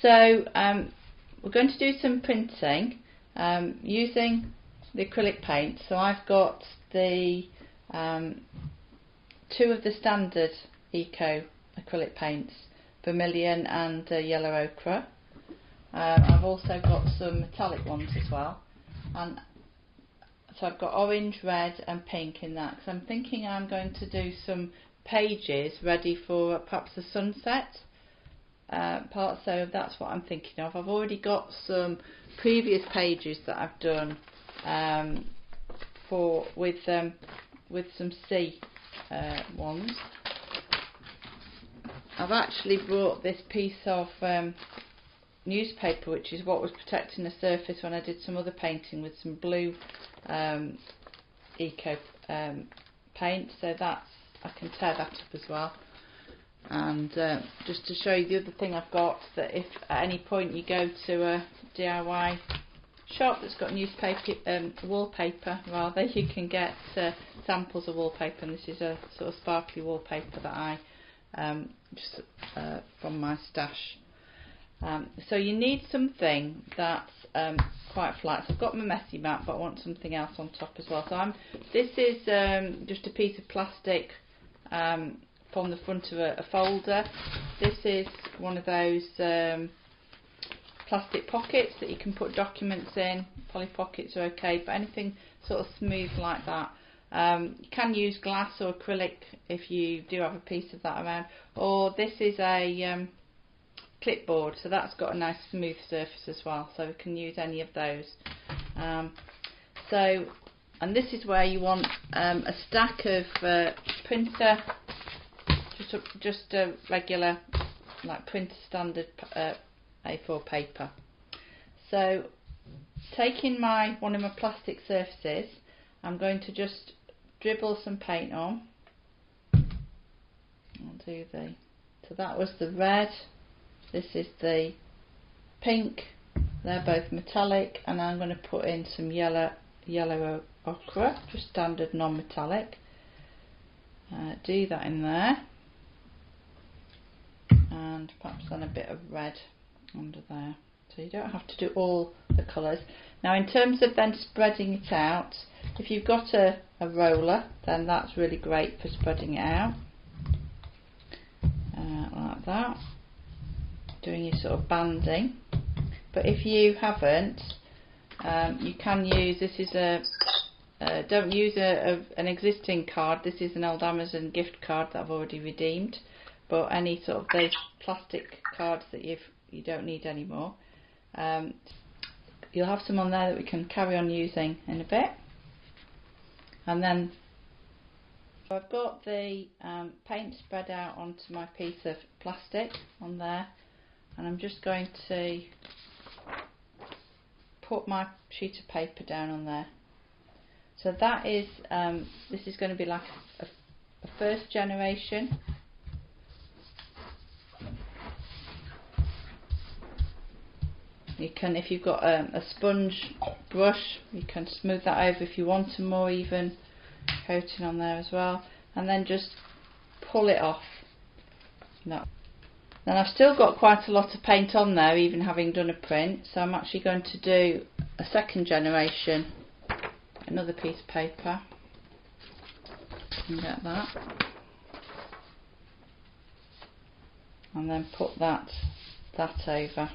So we're going to do some printing using the acrylic paint. So I've got the two of the standard eco acrylic paints, vermilion and yellow ochre. I've also got some metallic ones as well, and so I've got orange, red and pink in that, because I'm thinking I'm going to do some pages ready for perhaps the sunset part, so that's what I'm thinking of. I've already got some previous pages that I've done with some sea ones. I've actually brought this piece of newspaper, which is what was protecting the surface when I did some other painting with some blue eco paint, so that's, I can tear that up as well. And just to show you the other thing I've got, that if at any point you go to a DIY shop that's got newspaper, wallpaper rather, you can get samples of wallpaper, and this is a sort of sparkly wallpaper that I just from my stash. So you need something that's quite flat. So I've got my messy mat, but I want something else on top as well. So this is just a piece of plastic from the front of a folder. This is one of those plastic pockets that you can put documents in. Poly pockets are okay, but anything sort of smooth like that. You can use glass or acrylic if you do have a piece of that around. Or this is a clipboard, so that's got a nice smooth surface as well, so we can use any of those. And this is where you want a stack of printer, just a regular like printer standard A4 paper. So taking one of my plastic surfaces, I'm going to just dribble some paint on. So that was the red, this is the pink, they're both metallic, and I'm going to put in some yellow ochre, just standard non-metallic. Do that in there, and perhaps then a bit of red under there. So you don't have to do all the colours. Now in terms of then spreading it out, if you've got a roller, then that's really great for spreading it out, like that, doing your sort of banding. But if you haven't, you can use, this is don't use an existing card, this is an old Amazon gift card that I've already redeemed, but any sort of those plastic cards that you don't need anymore, you'll have some on there that we can carry on using in a bit. And then so I've got the paint spread out onto my piece of plastic on there, and I'm just going to put my sheet of paper down on there. So that is, this is going to be like a first generation. You can, if you've got a sponge brush, you can smooth that over if you want some more even coating on there as well, and then just pull it off. No. Then I've still got quite a lot of paint on there, even having done a print, so I'm actually going to do a second generation, another piece of paper, and get that, and then put that over.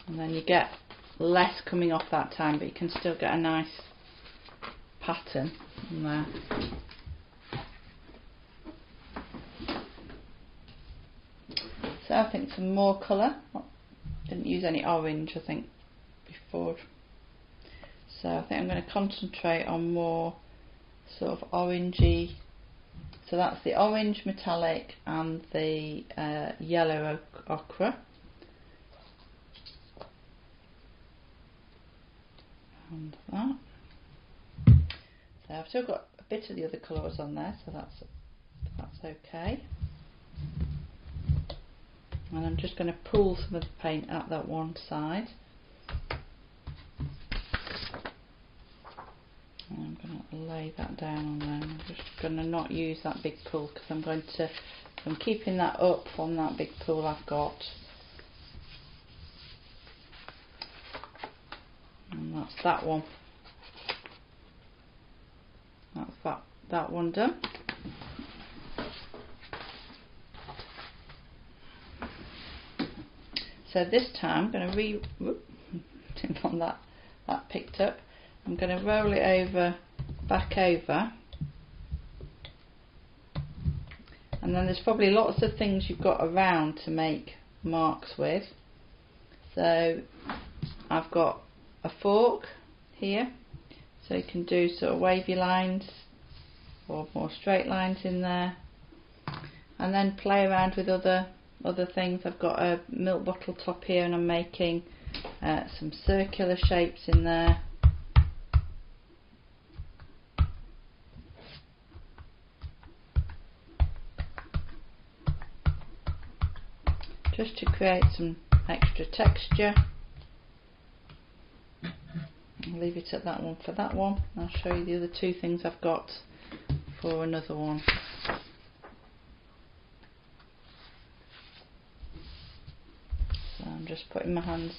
And then you get less coming off that time, but you can still get a nice pattern in there. So I think some more colour. Didn't use any orange, I think, before. So I think I'm going to concentrate on more sort of orangey. So that's the orange metallic and the yellow ochre. And that. So I've still got a bit of the other colours on there, so that's okay. And I'm just going to pull some of the paint at that one side. And I'm going I'll lay that down on there. I'm just going to not use that big pool because I'm keeping that up from that big pool I've got. And that's that one. That's that one done. So this time I'm going to didn't want that picked up. I'm going to roll it back over, and then there's probably lots of things you've got around to make marks with. So I've got a fork here, so you can do sort of wavy lines or more straight lines in there, and then play around with other things. I've got a milk bottle top here, and I'm making some circular shapes in there. Just to create some extra texture. I'll leave it at that one for that one. I'll show you the other two things I've got for another one. So I'm just putting my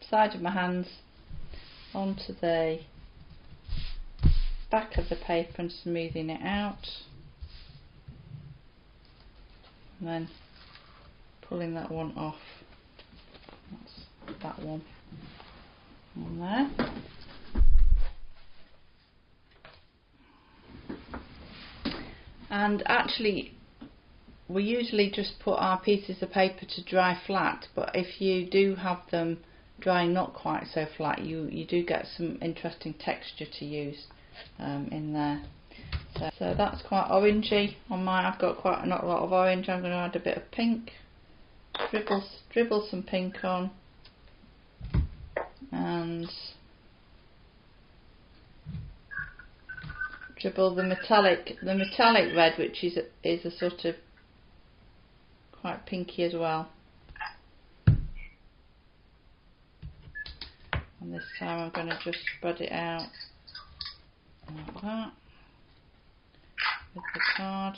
side of my hands onto the back of the paper and smoothing it out, and then pulling that one off. That's that one on there. And actually we usually just put our pieces of paper to dry flat, but if you do have them drying not quite so flat, you do get some interesting texture to use in there. So that's quite orangey on mine. I've got quite not a lot of orange. I'm going to add a bit of pink, dribble some pink on, and dribble the metallic red, which is a sort of quite pinky as well. And this time I'm going to just spread it out like that with the card.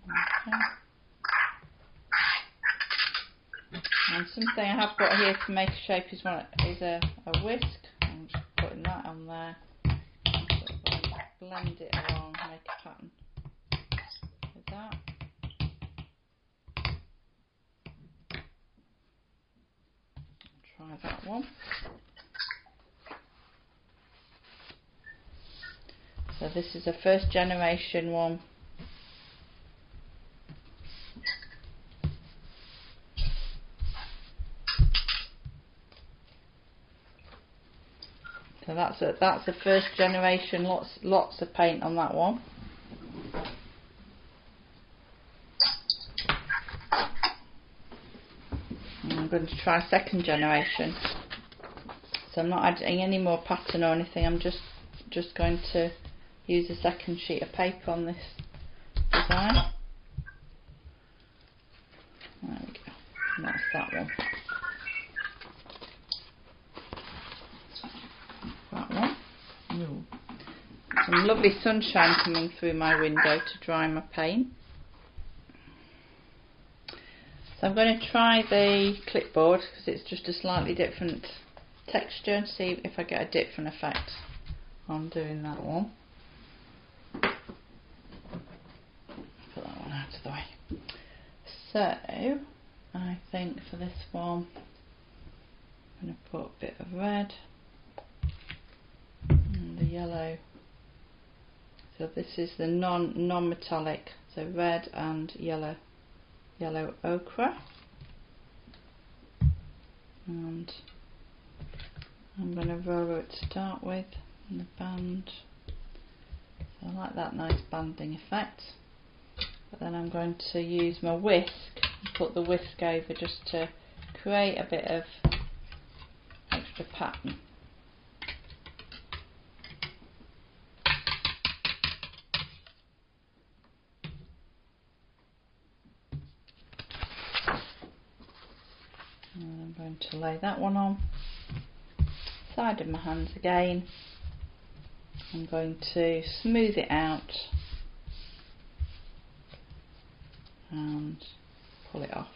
Okay. And something I have got here to make a shape is a whisk. I'm just putting that on there. Sort of blend it along, make a pattern with that. Try that one. So this is a first generation one. So that's a first generation. Lots of paint on that one. And I'm going to try second generation. So I'm not adding any more pattern or anything. I'm just going to use a second sheet of paper on this design. There we go. And that's that one. That one. Ooh. Some lovely sunshine coming through my window to dry my paint. So I'm going to try the clipboard because it's just a slightly different texture, and see if I get a different effect on doing that one. Put that one out of the way. So I think for this one I'm going to put a bit of red and the yellow. So this is the non-metallic, so red and yellow ochre, and I'm going to roll it to start with in the band. So I like that nice banding effect. But then I'm going to use my whisk and put the whisk over just to create a bit of extra pattern. And I'm going to lay that one on. So side of my hands again. I'm going to smooth it out and pull it off.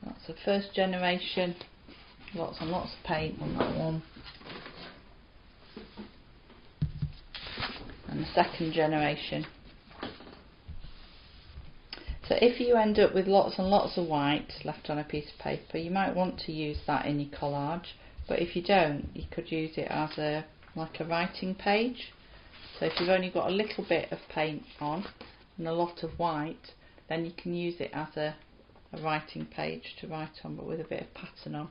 That's the first generation, lots and lots of paint on that one. And the second generation. So if you end up with lots and lots of white left on a piece of paper, you might want to use that in your collage, but if you don't, you could use it as like a writing page. So if you've only got a little bit of paint on and a lot of white, then you can use it as a writing page to write on, but with a bit of pattern on.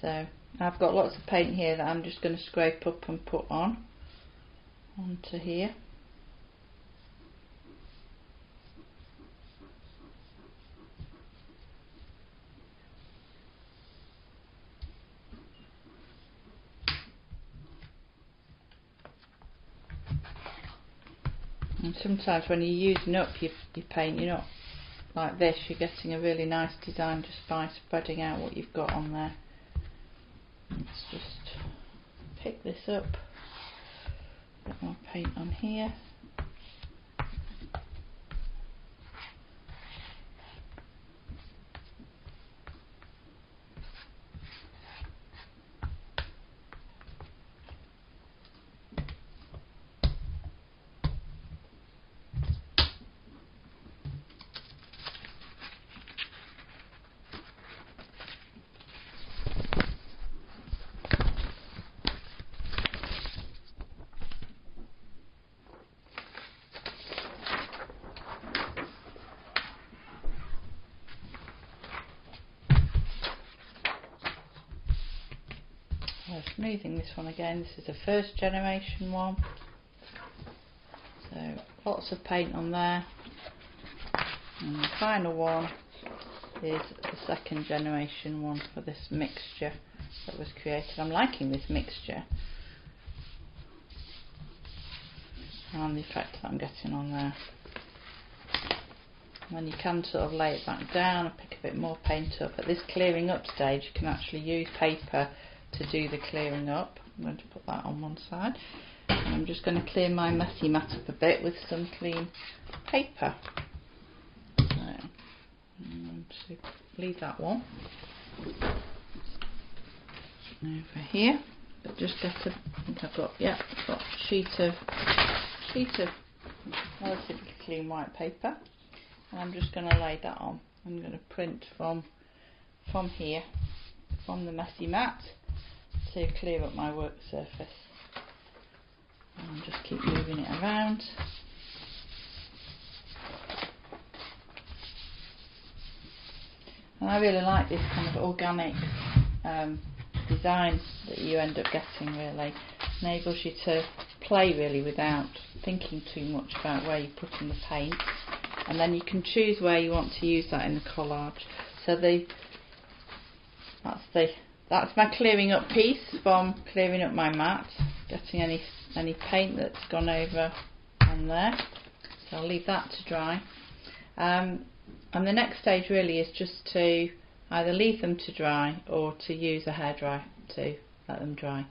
So I've got lots of paint here that I'm just going to scrape up and put onto here. And sometimes when you're using up your paint, you're not like this, you're getting a really nice design just by spreading out what you've got on there. Let's just pick this up, a bit more paint on here. Smoothing this one again. This is a first generation one, so lots of paint on there, and the final one is the second generation one for this mixture that was created. I'm liking this mixture and the effect that I'm getting on there. And then you can sort of lay it back down and pick a bit more paint up. At this clearing up stage you can actually use paper to do the clearing up. I'm going to put that on one side, and I'm just going to clear my messy mat up a bit with some clean paper. So I'm going to leave that one over here, but just get a, I think I've got, yeah, I've got a sheet of relatively clean white paper, and I'm just going to lay that on. I'm going to print from here, from the messy mat, to clear up my work surface. And just keep moving it around. And I really like this kind of organic design that you end up getting. Really enables you to play really without thinking too much about where you're putting the paint, and then you can choose where you want to use that in the collage. So that's my clearing up piece from clearing up my mat, getting any paint that's gone over on there. So I'll leave that to dry. And the next stage really is just to either leave them to dry or to use a hairdryer to let them dry.